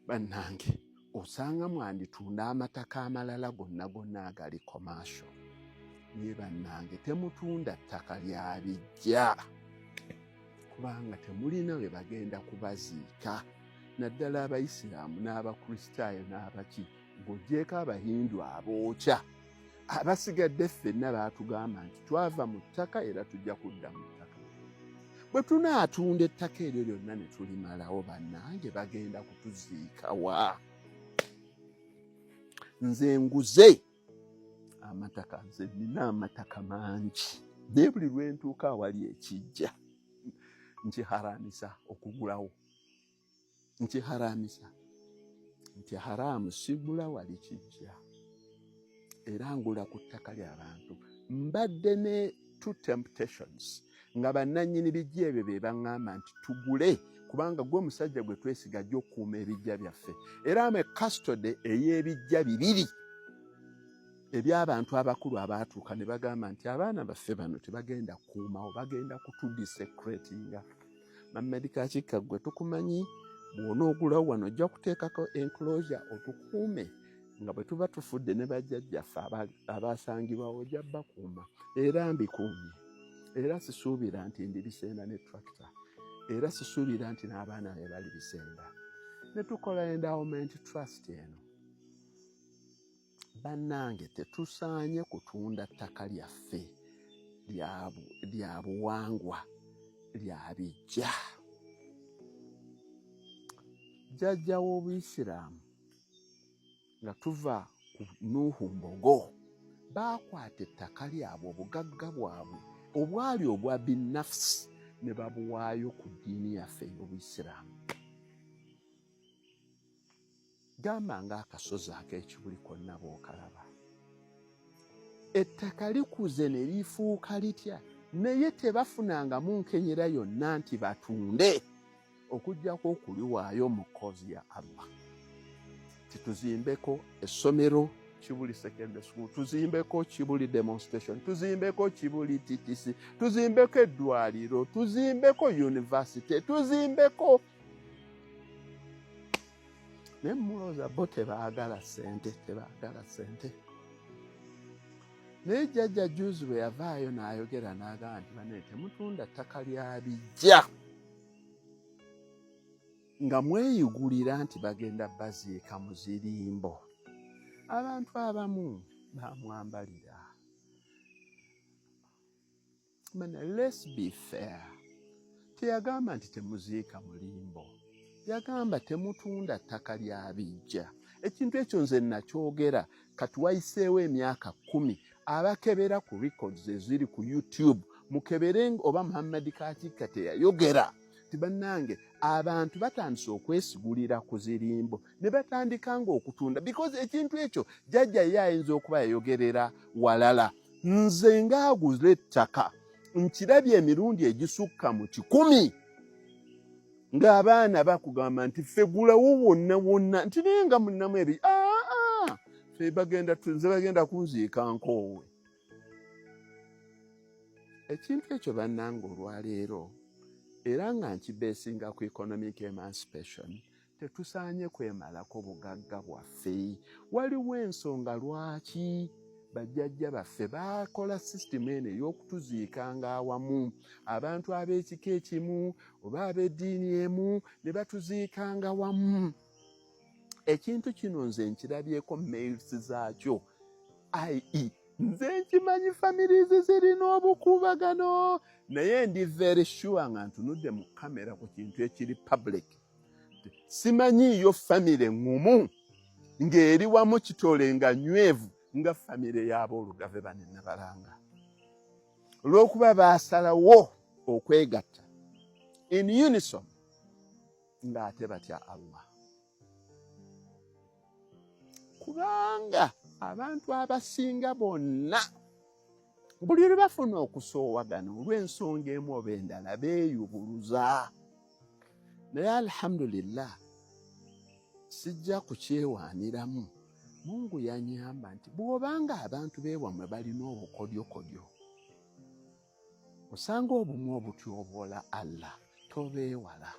bannange osanga mwanditunda amataka amalala gonna agali commercial. Naye bannange temutunda ttaka lya bijja kubanga temulina we bagenda kubaziika. Naddala Abayisiraamu n'Abakristaayo n'abaki ng'oggyeko Abahindu abookya abasigadde ffenna baatugamba nti twava mu ttaka era tujja kudda mu ttaka. Bwe tunaatunda ettaka eryo lyonna ne tulimalawo bannange bagenda kutuziika wa? Nze nguze amataka, nze nina amataka mangi naye buli lwe ntuuka awali ekijja nkiharamisa okugulawo. Nkiharamisa nti haraamu sigula wali kijja era ngula ku ttaka ly'abantu. Mbadde ne two temptations nga bannannyini bijja ebyo be baŋŋamba nti tugule kubanga gwe omusajja gwe twesiga ajja okukuuma ebijja byaffe era ame custody ey'ebijja 2 eby'abantu abakulu abaatuuka ne bagamba nti abaana baffe bano tebagenda kukuumawo, bagenda kutudisecratinga. Mammedika kikka gwe tukumanyi bw'onoogulawo wano ojja kuteekako enclosure otukuume nga bwe tuba tufudde ne bajjajjaffe abaasangibwawo ojja bakuuma era mbikuumye. Era sisuubira nti ndibisenda ne tractor era sisuubira nti n'abaana be bali bisenda. Ne tukola endowment trust eno. Bannange tetusaanye kutunda ttaka lyaffe lya buwangwa lya bijja. Jjajja w'Obuyisiraamu nga tuva ku Nuhu Mbogo baakwata ettaka lyabwe obugagga bwabwe obwali obwa binafsi ne babuwaayo ku ddiini yaffe ey'Obuyisiraamu. Gamba ng'akasozi ak'ekibuli konna bw'okalaba. Ettaka likuze ne lifuuka litya naye tebafunangamu nkenyera yonna nti batunde okuggyako okuliwaayo mu kkoozi ya Allah. Tuzimbeko essomero Kibuli Secondary School, tuzimbeko Kibuli Demonstration, tuzimbeko Kibuli TTC, tuzimbeko eddwaliro, tuzimbeko university, tuzimbeko. Ne mulooza bo tebaagala ssente. Naye jjajja juzi bwe yavaayo n'ayogera n'agamba nti bane temutunda ttaka lya bijja nga mweyigulira nti bagenda baziika mu zirimbo. Abantu abamu bamwambalira. Let's be fair. Teyagamba nti temuziika mulimbo, yagamba temutunda ttaka lya bijja. Ekintu ekyo nze nakyogera kati wayiseewo emyaka 10 abakebera ku records eziri ku YouTube mukebere oba Muhammad Katika teyayogera. Bannange abantu batandise okwesigulira ku zirimbo ne batandikanga okutunda because ekintu ekyo jjajja ye ayinza okuba yayogerera walala. Nze ngaaguze ettaka nkirabye emirundi egisukka mu 10 ng'abaana bakugamba nti ffe gulawo wonna nti naye nga mulinamu ebi ffe bagenda kunziika nkoowe. Ekintu ekyo bannange olwaleero era nga nkibeesinga ku economic emancipation tetusaanye kwemalako bugagga bwaffe. Waliwo ensonga lwaki bajjajja baffe baakola sisitemu eno ey'okutuziikanga awamu abantu ab'ekika ekimu oba ab'eddiini emu ne batuziikanga wamu. Ekintu kino nze nkirabyeko mails zaakyo i.e. nze nkimanyi families zirina obukuubagano naye ndi very sure nga ntunudde mu kamera ku kintu ekiri public. Simanyiiyo family ngumu ng'eri wamu kitole nga nywevu nga family y'aboolugave bane Nabalanga olw'okuba baasalawo okwegatta in unison ng'ate batya Allah. Kubanga abantu abasinga bonna buli lwe bafuna okusoowagana olw'ensonga emu oba endala beeyubuluza. Naye alhamdulillah sijja kukyewaaniramu. Mungu yanyamba nti bw'obanga abantu beewammwe balina obukodyokodyo osanga obumu obutyoboola Allah tobeewala,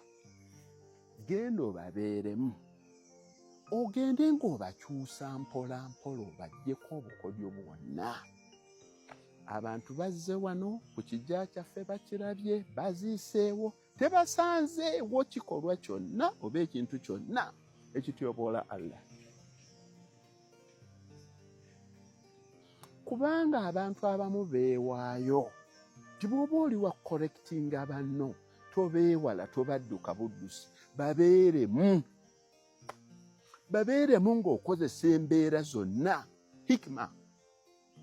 genda obabeeremu ogende ng'obakyusa mpola mpola obaggyeko obukodyo bwonna. Abantu bazze wano ku kijja kyaffe bakirabye, baziiseewo, tebasanzeewo kikolwa kyonna oba ekintu kyonna ekityoboola Allah. Kubanga abantu abamu beewaayo, ti bw'oba oli wa correctinga banno tobeewala, tobadduka buddusi, babeeremu ng'okozesa embeera zonna, hikima,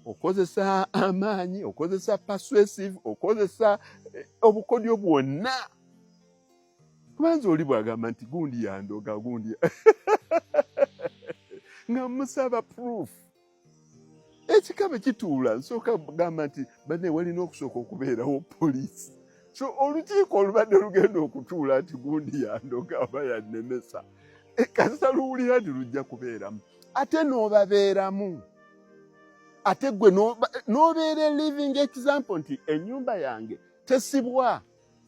okozesa amaanyi, okozesa persuasive, okozesa obukodyo bwonna. Kubanza oli bw'agamba nti gundi yandoga, gundi nga musaba proof. Ekikabe kituula nsooka gamba nti banne walina okusooka okubeerawo poliisi. So olukiiko olubadde lugenda okutuula nti gundi yandoga oba yannemesa, kasita luwulira nti lujja kubeeramu, ate n'obabeeramu. Ate gwe n'obeera living example nti ennyumba yange tesibwa,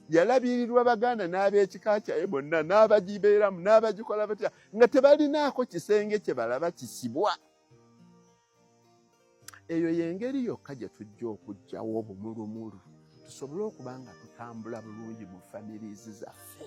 yalabirirwa Baganda n'ab'ekika kyaye bonna, n'abagibeeramu n'abagikola batya, nga tebalinaako kisenge kye balaba kisibwa. Eyo y'engeri yokka gye tujja okuggyawo obumulumulu, tusobole okuba nga tutambula bulungi mu families zaffe.